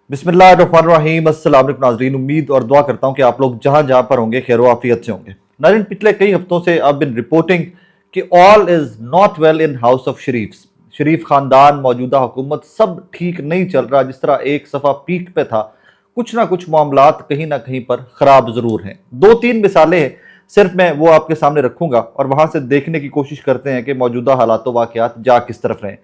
बिस्मिल्लाहिर्रहमानिर्रहीम। अस्सलाम वालेकुम नाज़रीन, उम्मीद और दुआ करता हूँ कि आप लोग जहाँ जहाँ पर होंगे खैर आफियत से होंगे। नाज़रीन, पिछले कई हफ्तों से आई बिन रिपोर्टिंग कि all is not well in house of Sharifs. Sharif खानदान, मौजूदा हुकूमत सब ठीक नहीं चल रहा। जिस तरह एक सफ़ा पीक पे था, कुछ ना कुछ मामलात कहीं ना कहीं पर ख़राब ज़रूर हैं। दो तीन मिसालें हैं, सिर्फ मैं वो आपके सामने रखूंगा और वहाँ से देखने की कोशिश करते हैं कि मौजूदा हालात वाक़यात जा किस तरफ रहे।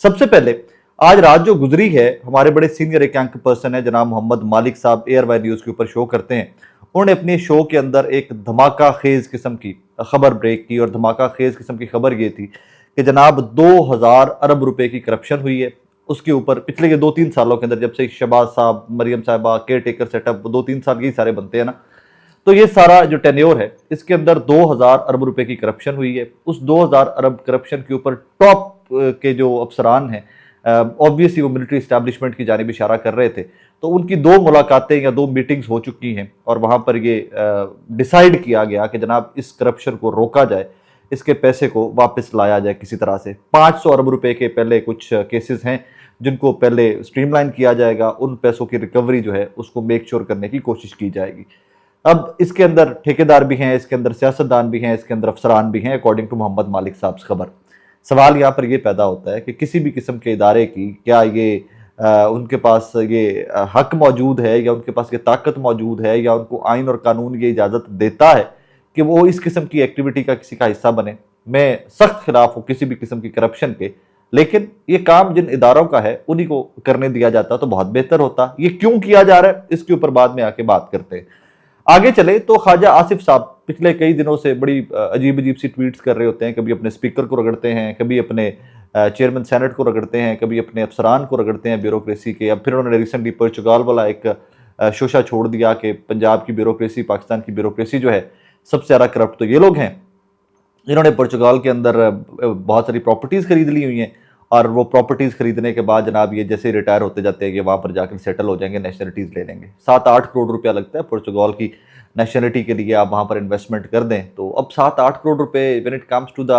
सबसे पहले, आज रात जो गुजरी है, हमारे बड़े सीनियर एक एंकर पर्सन है जनाब मोहम्मद मालिक साहब, एयर वाई न्यूज़ के ऊपर शो करते हैं। उन्होंने अपने शो के अंदर एक धमाका खेज किस्म की खबर ब्रेक की और धमाका खेज किस्म की खबर ये थी कि जनाब 2000 अरब रुपए की करप्शन हुई है। उसके ऊपर पिछले के 2-3 सालों के अंदर, जब से शहबाज साहब, मरियम साहबा, केयर टेकर सेटअप 2-3 साल यही सारे बनते हैं ना, तो ये सारा जो टेन्योर है इसके अंदर 2000 अरब रुपए की करप्शन हुई है। उस 2000 अरब करप्शन के ऊपर टॉप के जो अफसरान हैं, ऑब्वियसली वो मिलिट्री इस्टेब्लिशमेंट की जानिब इशारा कर रहे थे, तो उनकी 2 मुलाकातें या 2 मीटिंग्स हो चुकी हैं और वहाँ पर ये डिसाइड किया गया कि जनाब इस करप्शन को रोका जाए, इसके पैसे को वापस लाया जाए किसी तरह से। 500 अरब रुपए के पहले कुछ केसेस हैं जिनको पहले स्ट्रीमलाइन किया जाएगा, उन पैसों की रिकवरी जो है उसको मेक श्योर करने की कोशिश की जाएगी। अब इसके अंदर ठेकेदार भी हैं, इसके अंदर सियासतदान भी हैं, इसके अंदर अफसरान भी हैं, अकॉर्डिंग टू मोहम्मद मालिक साहब से खबर। सवाल यहाँ पर यह पैदा होता है कि किसी भी किस्म के इदारे की क्या ये उनके पास ये हक मौजूद है या उनके पास ये ताकत मौजूद है या उनको आइन और कानून ये इजाज़त देता है कि वो इस किस्म की एक्टिविटी का किसी का हिस्सा बने। मैं सख्त खिलाफ हूँ किसी भी किस्म की करप्शन के, लेकिन ये काम जिन इदारों का है उन्हीं को करने दिया जाता तो बहुत बेहतर होता। ये क्यों किया जा रहा है इसके ऊपर बाद में आके बात करते हैं। आगे चले तो ख्वाजा आसिफ साहब पिछले कई दिनों से बड़ी अजीब अजीब सी ट्वीट्स कर रहे होते हैं। कभी अपने स्पीकर को रगड़ते हैं, कभी अपने चेयरमैन सेनेट को रगड़ते हैं, कभी अपने अफसरान को रगड़ते हैं ब्यूरोक्रेसी के। अब फिर उन्होंने रिसेंटली पुर्तगाल वाला एक शोशा छोड़ दिया कि पंजाब की ब्यूरोक्रेसी, पाकिस्तान की ब्यूरोक्रेसी जो है सबसे ज़्यादा करप्ट तो ये लोग हैं। इन्होंने पुर्तगाल के अंदर बहुत सारी प्रॉपर्टीज़ खरीद ली हुई हैं और वो प्रॉपर्टीज़ खरीदने के बाद जनाब ये जैसे रिटायर होते जाते हैं कि वहाँ पर जाकर सेटल हो जाएंगे, नेशनलिटीज़ ले लेंगे। 7-8 करोड़ रुपया लगता है पुर्तगाल की नेशनलिटी के लिए, आप वहाँ पर इन्वेस्टमेंट कर दें तो अब 7-8 करोड़ रुपए, when it comes to the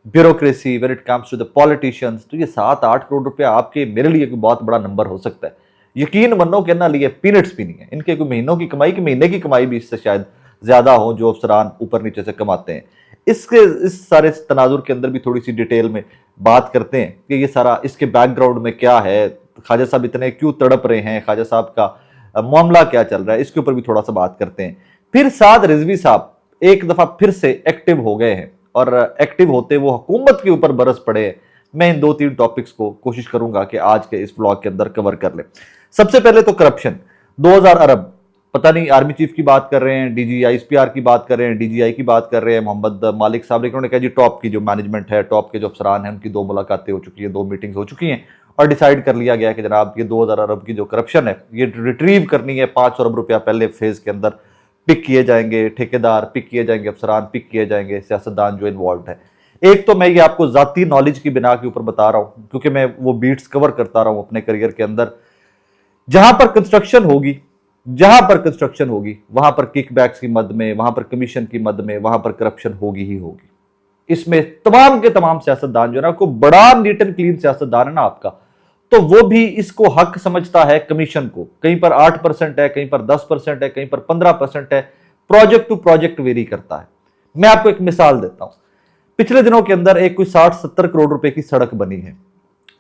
bureaucracy, when it comes to the politicians, तो ये 7-8 करोड़ रुपया आपके मेरे लिए कोई बहुत बड़ा नंबर हो सकता है। यकीन मनो के ना लिए पीनट्स भी नहीं है। इनके कोई महीनों की कमाई, की महीने की कमाई भी इससे शायद ज़्यादा हो जो अफसरान ऊपर नीचे से कमाते हैं। इस सारे तनाजुर के अंदर भी थोड़ी सी डिटेल में बात करते हैं कि ये सारा इसके बैकग्राउंड में क्या है, ख्वाजा साहब इतने क्यों तड़प रहे हैं, ख्वाजा साहब का मामला क्या चल रहा है, इसके ऊपर भी थोड़ा सा बात करते हैं। फिर साद रिजवी साहब एक दफा फिर से एक्टिव हो गए हैं और एक्टिव होते वो हुकूमत के ऊपर बरस पड़े हैं। मैं इन 2-3 टॉपिक्स को कोशिश करूंगा कि आज के इस ब्लॉग के अंदर कवर कर ले। सबसे पहले तो करप्शन, 2000 अरब, पता नहीं आर्मी चीफ की बात कर रहे हैं, डीजी आईएसपीआर की बात कर रहे हैं, डीजीआई की बात कर रहे हैं मोहम्मद मालिक साहब, लेकिन उन्होंने कहा जी टॉप की जो मैनेजमेंट है, टॉप के जो अफसरान हैं, उनकी 2 मुलाकातें हो चुकी हैं, 2 मीटिंग्स हो चुकी हैं और डिसाइड कर लिया गया कि जनाब ये 2000 अरब की जो करप्शन है ये रिट्रीव करनी है। 500 अरब रुपया पहले फेज के अंदर पिक किए जाएंगे, ठेकेदार पिक किए जाएंगे, अफसरान पिक किए जाएंगे, सियासतदान जो इन्वॉल्व है। एक तो मैं ये आपको जाती नॉलेज की बिना के ऊपर बता रहा हूं क्योंकि मैं वो बीट्स कवर करता रहा हूं अपने करियर के अंदर। जहां पर कंस्ट्रक्शन होगी, जहां पर कंस्ट्रक्शन होगी वहां पर किकबैक्स की मद में, वहां पर कमीशन की मद में, वहां पर करप्शन होगी ही होगी। इसमें तमाम के तमाम सियासतदान जो है ना, को बड़ा नीट एंड क्लीन सियासतदान है ना आपका, तो वो भी इसको हक समझता है कमीशन को। कहीं पर 8% है, कहीं पर 10% है, कहीं पर 15% है। प्रोजेक्ट टू प्रोजेक्ट वेरी करता है। मैं आपको एक मिसाल देता हूं। पिछले दिनों के अंदर एक कोई 60-70 करोड़ रुपए की सड़क बनी है,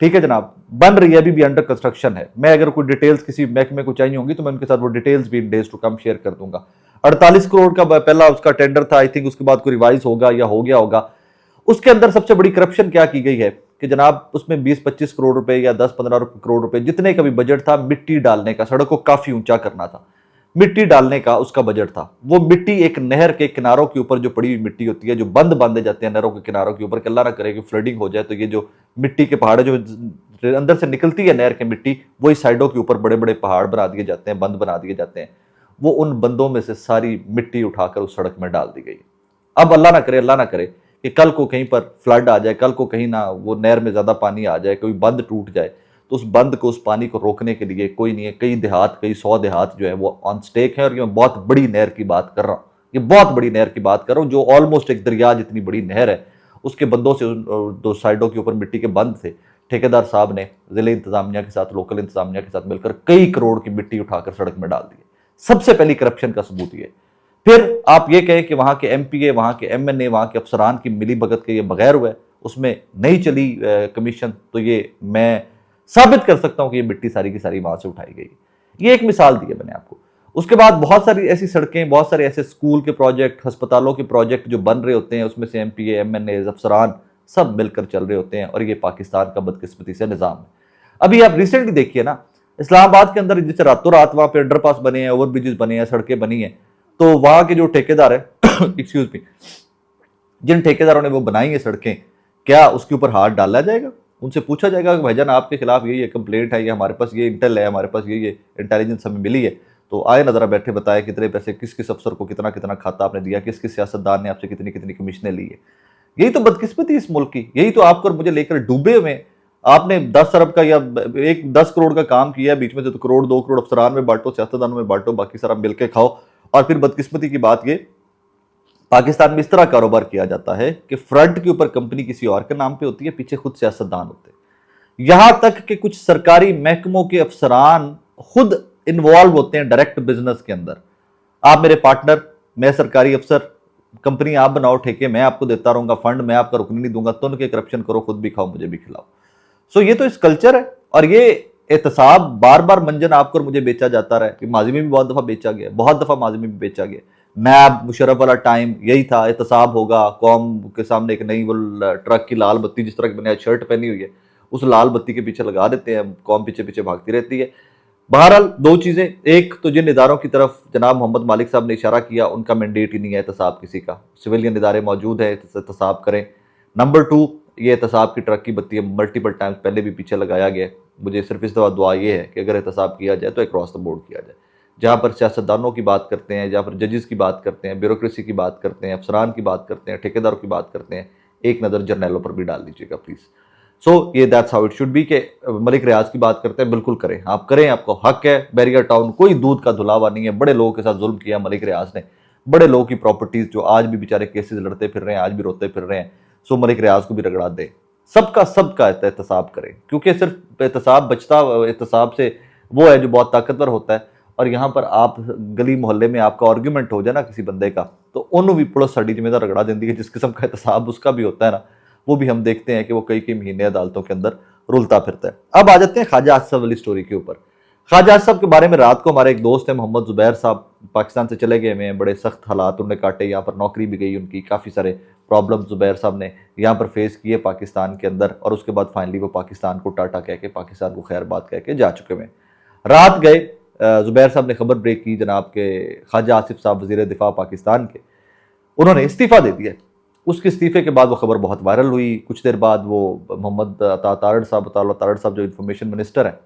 ठीक है जनाब, बन रही है, अभी भी अंडर कंस्ट्रक्शन है। मैं अगर कोई डिटेल्स किसी महकमे को चाहिए होंगी तो मैं उनके साथ वो डिटेल्स भी इन डेज टू कम शेयर कर दूंगा। 48 करोड़ का पहला उसका टेंडर था, आई थिंक उसके बाद कोई रिवाइज होगा या हो गया होगा। उसके अंदर सबसे बड़ी करप्शन क्या की गई है कि जनाब उसमें 20-25 करोड़ रुपए या 10-15 करोड़ रुपए जितने का भी बजट था मिट्टी डालने का, सड़क को काफी ऊंचा करना था, मिट्टी डालने का उसका बजट था। वो मिट्टी एक नहर के किनारों के ऊपर जो पड़ी हुई मिट्टी होती है, जो बंद बांधे जाते हैं नहरों के किनारों के ऊपर, कि अल्लाह ना करे कि फ्लडिंग हो जाए तो ये जो मिट्टी के पहाड़ जो अंदर से निकलती है नहर की मिट्टी, वही साइडों के ऊपर बड़े बड़े पहाड़ बना दिए जाते हैं, बंद बना दिए जाते हैं। वो उन बंदों में से सारी मिट्टी उठाकर उस सड़क में डाल दी गई। अब अल्लाह ना करे कि कल को कहीं पर फ्लड आ जाए, कल को कहीं ना वो नहर में ज्यादा पानी आ जाए, कोई बंद टूट जाए, तो उस बंद को, उस पानी को रोकने के लिए कोई नहीं है। कई देहात, कई 100 देहात जो है वो ऑन स्टेक है। और ये बहुत बड़ी नहर की बात कर रहा हूँ, ये बहुत बड़ी नहर की बात कर रहा हूँ जो ऑलमोस्ट एक दरिया जितनी बड़ी नहर है, उसके बंदों से दो साइडों के ऊपर मिट्टी के बंद थे, ठेकेदार साहब ने जिले इंतजामिया के साथ, लोकल इंतजामिया के साथ मिलकर कई करोड़ की मिट्टी उठाकर सड़क में डाल दी। सबसे पहली करप्शन का सबूत ये। फिर आप ये कहें कि वहां के एमपीए, वहां के एमएनए, वहां के अफसरान की मिली भगत के ये बगैर हुआ है, उसमें नहीं चली कमीशन, तो ये मैं साबित कर सकता हूं कि ये मिट्टी सारी की सारी वहां से उठाई गई। ये एक मिसाल दी है मैंने आपको। उसके बाद बहुत सारी ऐसी सड़कें, बहुत सारे ऐसे स्कूल के प्रोजेक्ट, अस्पतालों के प्रोजेक्ट जो बन रहे होते हैं, उसमें से एमपीए, एमएनए, अफसरान सब मिलकर चल रहे होते हैं, और ये पाकिस्तान का बदकिस्मती से निजाम है। अभी आप रिसेंटली देखिए ना, इस्लामाबाद के अंदर जैसे रातों रात वहां पे अंडरपास बने हैं, ओवर ब्रिजेस बने हैं, सड़कें बनी हैं, तो वहां के जो ठेकेदार है एक्सक्यूज मी, जिन ठेकेदारों ने वो बनाई है सड़कें, क्या उसके ऊपर हाथ डाला जाएगा? उनसे पूछा जाएगा कि भाईजान आपके खिलाफ ये कंप्लेंट है, ये हमारे पास ये इंटेल है, हमारे पास ये इंटेलिजेंस हमें मिली है, तो आए ना जरा बैठे बताए कितने पैसे किस किस अफसर को कितना कितना खाता आपने दिया, किस किस सियासतदान ने आपसे कितनी कितनी कमीशनें ली है। यही तो बदकिस्मती इस मुल्क की, यही तो आपको और मुझे लेकर डूबे हुए। आपने 10 अरब का या 10 करोड़ का काम किया, बीच में से तो करोड़ 2 करोड़ अफसरान में बांटो, सियासतदानों में बांटो, बाकी सारा मिलकर खाओ। और फिर बदकिस्मती की बात ये, पाकिस्तान में इस तरह कारोबार किया जाता है कि फ्रंट के ऊपर कंपनी किसी और के नाम पे होती है, पीछे खुद सियासतदान होते हैं। यहां तक कि कुछ सरकारी महकमों के अफसरान खुद इन्वॉल्व होते हैं डायरेक्ट बिजनेस के अंदर। आप मेरे पार्टनर, मैं सरकारी अफसर, कंपनी आप बनाओ, ठेके मैं आपको देता रहूंगा, फंड मैं आपका रुकने नहीं दूंगा, तुम के करप्शन करो, खुद भी खाओ, मुझे भी खिलाओ। सो ये तो इस कल्चर है, और ये एहतसाब बार बार मंजन आपको और मुझे बेचा जाता रहा है। माजी में भी बहुत दफा बेचा गया, बहुत दफा माजी में भी बेचा गया। नैब मुशर्रफ वाला टाइम यही था, एहतसाब होगा, कौम के सामने एक नई वो ट्रक की लाल बत्ती, जिस तरह की मैंने शर्ट पहनी हुई है, उस लाल बत्ती के पीछे लगा देते हैं, कौम पीछे पीछे भागती रहती है। बहरहाल दो चीजें, एक तो जिन इदारों की तरफ जनाब मोहम्मद मालिक साहब ने इशारा किया, उनका मैंडेट ही नहीं है एहतसाब किसी का, सिविलियन इदारे मौजूद है, एहतसाब करें। नंबर 2, ये एहतसाब की ट्रक की बत्ती मल्टीपल टाइम्स पहले भी पीछे लगाया गया। मुझे सिर्फ इस दफा दुआ ये है कि अगर एहतसाब किया जाए तो अक्रॉस द बोर्ड किया जाए। जहाँ पर सियासतदानों की बात करते हैं, जहाँ पर जजेस की बात करते हैं, ब्यूरोक्रेसी की बात करते हैं, अफसरान की बात करते हैं, ठेकेदारों की बात करते हैं, एक नज़र जर्नैलों पर भी डाल दीजिएगा प्लीज़। सो ये that's how it should be. के मलिक रियाज की बात करते हैं, बिल्कुल करें, आप करें, आपको हक है। बैरियर टाउन कोई दूध का धुलावा नहीं है, बड़े लोगों के साथ जुल्म किया मलिक रियाज ने, बड़े लोगों की प्रॉपर्टीज जो आज भी बेचारे केसेस लड़ते फिर रहे हैं, आज भी रोते फिर रहे हैं। सो मलिक रियाज को भी रगड़ा दे, सबका एहतसाब करें, क्योंकि सिर्फ एहतसाब बचता, एहतसाब से वो है जो बहुत ताकतवर होता है। और यहाँ पर आप गली मोहल्ले में आपका आर्ग्यूमेंट हो जाए ना किसी बंदे का, तो उन्होंने भी पुलिस साड़ी जिम्मेदार रगड़ा देती है। जिस किस्म का एहतसाब उसका भी होता है ना, वो भी हम देखते हैं कि वो कई कई महीने अदालतों के अंदर रुलता फिरता है। अब आ जाते हैं ख्वाजा आसिफ वाली स्टोरी के ऊपर। ख्वाजा आसिफ के बारे में रात को हमारे एक दोस्त है मोहम्मद जुबैर साहब, पाकिस्तान से चले गए हैं, बड़े सख्त हालात उन्होंने काटे, यहाँ पर नौकरी भी गई उनकी, काफ़ी सारे प्रॉब्लम जुबैर साहब ने यहाँ पर फेस किए पाकिस्तान के अंदर, और उसके बाद फाइनली वो पाकिस्तान को टाटा कह के, पाकिस्तान को खैर बात कह के जा चुके हैं। रात गए जुबैर साहब ने खबर ब्रेक की जनाब के ख्वाजा आसिफ साहब वज़ीर दिफा पाकिस्तान के, उन्होंने इस्तीफ़ा दे दिया। उसके इस्तीफे के बाद वो खबर बहुत वायरल हुई। कुछ देर बाद वो मोहम्मद तारड़ साहब जो इंफॉर्मेशन मिनिस्टर हैं,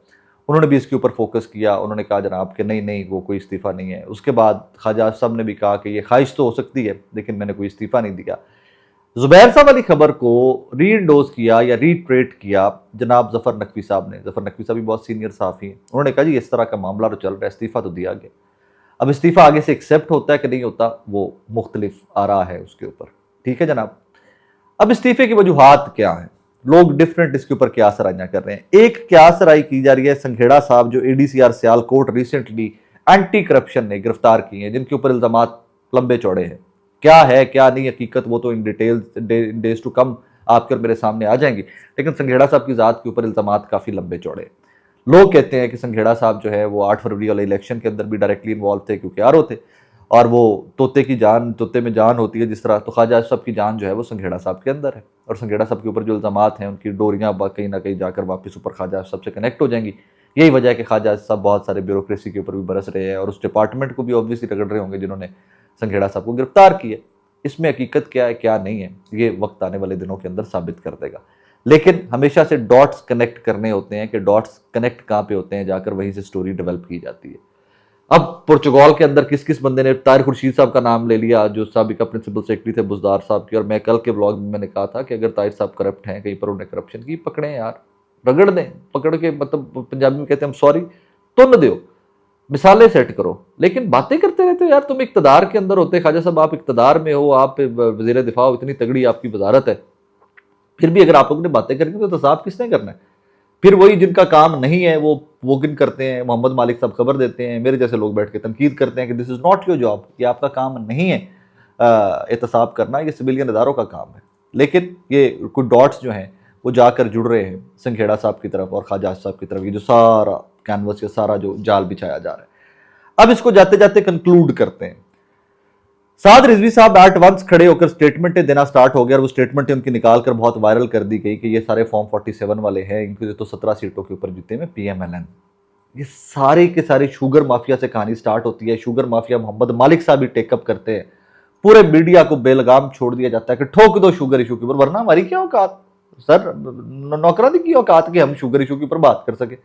उन्होंने भी इसके ऊपर फोकस किया। उन्होंने कहा जनाब कि नहीं वो कोई इस्तीफ़ा नहीं है। उसके बाद ख्वाजा साहब ने भी कहा कि ये ख्वाहिश तो हो सकती है, लेकिन मैंने कोई इस्तीफ़ा नहीं दिया। जुबैर साहब वाली खबर को रीइंडोज किया या रीट्रेट किया जनाब जफर नकवी साहब ने। जफर नकवी साहब भी बहुत सीनियर साफ़ी हैं। उन्होंने कहा जी इस तरह का मामला तो चल रहा है, इस्तीफ़ा तो दिया गया। अब इस्तीफ़ा आगे से एक्सेप्ट होता है कि नहीं होता, वो मुख्तलिफ आ रहा है उसके ऊपर, ठीक है जनाब। अब इस्तीफे की वजूहात क्या हैं, लोग डिफरेंट इसके ऊपर क्या सराहना कर रहे हैं। एक क्या सराही की जा रही है, संघेड़ा साहब जो एडीसीआर सियालकोट रिसेंटली एंटी करप्शन ने गिरफ्तार किए हैं, जिनके ऊपर इल्जामात लंबे चौड़े हैं। क्या है क्या नहीं हकीकत, वो तो in detail days to come आपके और मेरे सामने आ जाएंगी, लेकिन संघेड़ा साहब की ज़ात के ऊपर इल्जामात काफ़ी लंबे चौड़े हैं। लोग कहते हैं कि संघेड़ा साहब जो है वो 8 फरवरी वाले इलेक्शन के अंदर भी डायरेक्टली इन्वॉल्व थे, क्योंकि आरओ थे, और वो तोते में जान होती है जिस तरह, तो ख्वाजा साहब की जान जो है वो संघेड़ा साहब के अंदर है। और संघेड़ा साहब के ऊपर जो इल्जामात हैं, उनकी डोरियां कहीं ना कहीं जाकर वापस ऊपर ख्वाजा साहब से कनेक्ट हो जाएंगी। यही वजह है कि ख्वाजा साहब बहुत सारे ब्यूरोक्रेसी के ऊपर भी बरस रहे हैं, और उस डिपार्टमेंट को भी ऑब्वियसली रगड़ रहे होंगे जिन्होंने संघेड़ा साहब को गिरफ्तार किया। इसमें हकीकत क्या है क्या नहीं है, ये वक्त आने वाले दिनों के अंदर साबित कर देगा। लेकिन हमेशा से डॉट्स कनेक्ट करने होते हैं कि डॉट्स कनेक्ट कहाँ पे होते हैं, जाकर वहीं से स्टोरी डेवलप की जाती है। अब पुर्तगाल के अंदर किस किस बंदे ने ताहिर खुर्शीद साहब का नाम ले लिया, जो साबिका प्रिंसिपल सेक्रेटरी थे बुजदार साहब की। और मैं कल के व्लॉग में मैंने कहा था कि अगर ताहिर साहब करप्ट हैं, कहीं पर उन्हें करप्शन की, पकड़ें यार, रगड़ दें, पकड़ के, मतलब पंजाबी में कहते हैं हम सॉरी, तुन दो, मिसालें सेट करो। लेकिन बातें करते रहते हो यार, तुम इक्तदार के अंदर होते, ख्वाजा साहब आप इक्तदार में हो, आप वजीर दिफा हो, इतनी तगड़ी आपकी वजारत है, फिर भी अगर आप लोगों ने बातें करनी तो एहतसाब किसने करना है? फिर वही जिनका काम नहीं है वो गिन करते हैं, मोहम्मद मालिक साहब खबर देते हैं, मेरे जैसे लोग बैठ के तनकीद करते हैं कि this is not your job, ये आपका काम नहीं है एहतसाब करना, ये सिविलियन इदारों का काम है। लेकिन ये कुछ डॉट्स जो हैं वो जाकर जुड़ रहे हैं संखेड़ा साहब की तरफ और ख्वाजा साहब की तरफ, ये जो सारा कैनवस या सारा जो जाल बिछाया जा रहा है। अब इसको जाते जाते कंक्लूड करते हैं। साद रिजवी साहब एट वंस खड़े होकर स्टेटमेंटें देना स्टार्ट हो गया और वो स्टेटमेंटें उनकी निकाल कर बहुत वायरल कर दी गई कि ये सारे फॉर्म 47 वाले हैं, इनके तो 17 सीटों के ऊपर जीते में PMLN। ये सारे के सारे शुगर माफिया से कहानी स्टार्ट होती है। शुगर माफिया मोहम्मद मालिक साहब भी टेकअप करते हैं, पूरे मीडिया को बेलगाम छोड़ दिया जाता है कि ठोक दो शुगर इशू के ऊपर, वरना हमारी क्या औकात सर, नौकरानी की औकात कि हम शुगर इशू के ऊपर बात कर सके।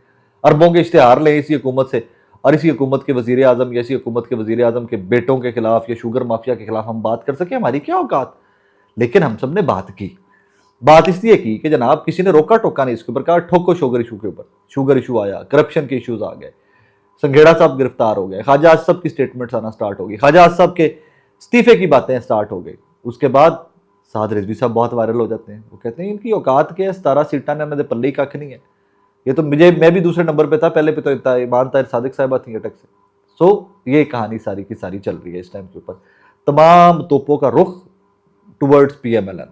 अरबों के इश्तेहार लें इसी हुकूमत से और इसी हुकूमत के वजीर आजम या इसी हुकूमत के वजीर आजम के बेटों के खिलाफ या शुगर माफिया के खिलाफ हम बात कर सके, हमारी क्या औकात। लेकिन हम सब ने बात की, बात इसलिए की कि जनाब किसी ने रोका टोका नहीं इसके ऊपर, कहा ठोको शुगर इशू के ऊपर। शुगर इशू आया, करप्शन के इश्यूज आ गए, संघेड़ा साहब गिरफ्तार हो गए, ख्वाजा आसिफ की स्टेटमेंट्स आना स्टार्ट हो गई, ख्वाजा आसिफ के इस्तीफे की बातें स्टार्ट हो गई। उसके बाद साद रिजवी साहब बहुत वायरल हो जाते हैं, वो कहते हैं इनकी औकात के 17 सीटा ने पल्ले कख नहीं है, ये तो मैं भी दूसरे नंबर पे था, पहले पे तो इतना ईमान ताहिर सादिक साहिबा थी अटक से। सो ये कहानी सारी की सारी चल रही है इस टाइम के ऊपर, तमाम तोपों का रुख टुवर्ड्स PMLN।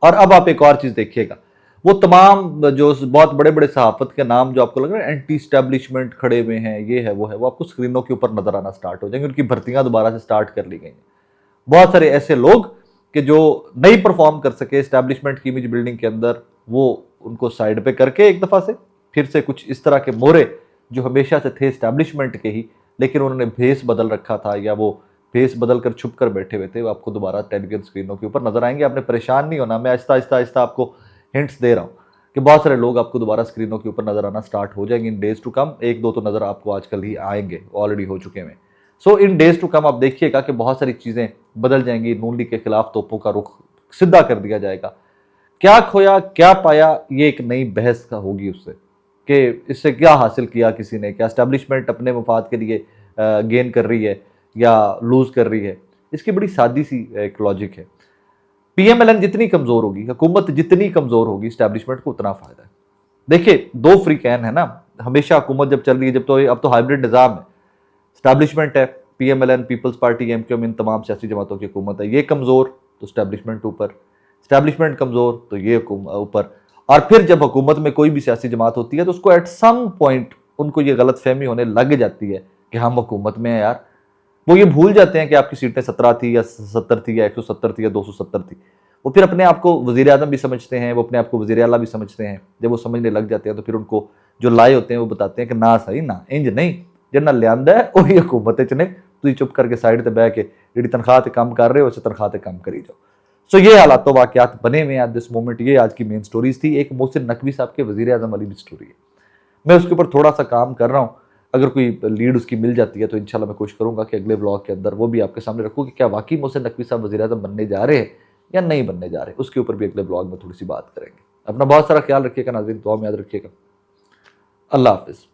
और अब आप एक और चीज देखिएगा, वो तमाम जो बहुत बड़े बड़े सहाफत के नाम जो आपको लग रहा है एंटी स्टैब्लिशमेंट खड़े हुए हैं, ये है वो है, वो आपको स्क्रीनों के ऊपर नजर आना स्टार्ट हो जाएंगे। उनकी भर्तियां दोबारा से स्टार्ट कर ली गई हैं। बहुत सारे ऐसे लोग कि जो नहीं परफॉर्म कर सके स्टैब्लिशमेंट की इमेज बिल्डिंग के अंदर, वो उनको साइड पे करके एक दफा से फिर से कुछ इस तरह के मोहरे जो हमेशा से थे स्टैब्लिशमेंट के ही, लेकिन उन्होंने भेस बदल रखा था या वो भेस बदल कर छुप कर बैठे हुए थे, वो आपको दोबारा टेलीविजन स्क्रीनों के ऊपर नजर आएंगे। आपने परेशान नहीं होना, मैं आहिस्ता आहिस्ता आहिस्ता आपको हिंट्स दे रहा हूँ कि बहुत सारे लोग आपको दोबारा स्क्रीनों के ऊपर नजर आना स्टार्ट हो जाएंगे इन डेज टू कम। एक दो तो नजर आपको आजकल ही आएंगे, ऑलरेडी हो चुके हैं। सो इन डेज टू कम आप देखिएगा कि बहुत सारी चीजें बदल जाएंगी, नून लीग के खिलाफ तोपों का रुख सीधा कर दिया जाएगा। क्या खोया क्या पाया, ये एक नई बहस का होगी उससे कि इससे क्या हासिल किया किसी ने, क्या एस्टैब्लिशमेंट अपने मफाद के लिए गेन कर रही है या लूज कर रही है। इसकी बड़ी सादी सी एक लॉजिक है। PMLN जितनी कमजोर होगी, हुकूमत जितनी कमजोर होगी, एस्टैब्लिशमेंट को उतना फायदा है। देखिए दो फ्री कैन है ना, हमेशा हुकूमत जब चल रही है, जब तो अब तो हाइब्रिड निजाम है, एस्टैब्लिशमेंट है PMLN पीपल्स पार्टी MQM, इन तमाम सियासी जमातों की हुकूमत है, ये कमजोर तो एस्टैब्लिशमेंट ऊपर, एस्टैब्लिशमेंट कमजोर तो ये ऊपर। और फिर जब हुकूमत में कोई भी सियासी जमात होती है तो उसको एट सम पॉइंट उनको ये गलत फहमी होने लग जाती है कि हम हुकूमत में हैं यार। वो ये भूल जाते हैं कि आपकी सीटें 17 थी या 70 थी या 170 थी या 270 थी। वो फिर अपने आप को वजीर आजम भी समझते हैं, वो अपने आप को वजीर आला भी समझते हैं। जब वो समझने लग जाते हैं तो फिर उनको जो लाए होते हैं वो बताते हैं कि ना सही ना इंज नहीं, जिन्ना लियांदा है वही हुकूमत च ने, तुम चुप करके साइड पर बह के जी तनख्वाह से काम कर रहे हो उसे तनख्वाह से काम करी जाओ। सो ये हालात तो वाकयात बने हुए हैं एट दिस मोमेंट। ये आज की मेन स्टोरीज थी। एक मोहसिन नकवी साहब के वजीर आजम वाली भी स्टोरी है, मैं उसके ऊपर थोड़ा सा काम कर रहा हूँ। अगर कोई लीड उसकी मिल जाती है तो इंशाल्लाह मैं कोशिश करूंगा कि अगले ब्लॉग के अंदर वो भी आपके सामने रखूँ कि क्या वाकई मोहसिन नकवी साहब वजीर आजम बनने जा रहे हैं या नहीं बनने जा रहे। उसके ऊपर भी अगले ब्लॉग में थोड़ी सी बात करेंगे। अपना बहुत सारा ख्याल रखिएगा नाज़रीन, दुआ में याद रखिएगा। अल्लाह हाफिज़।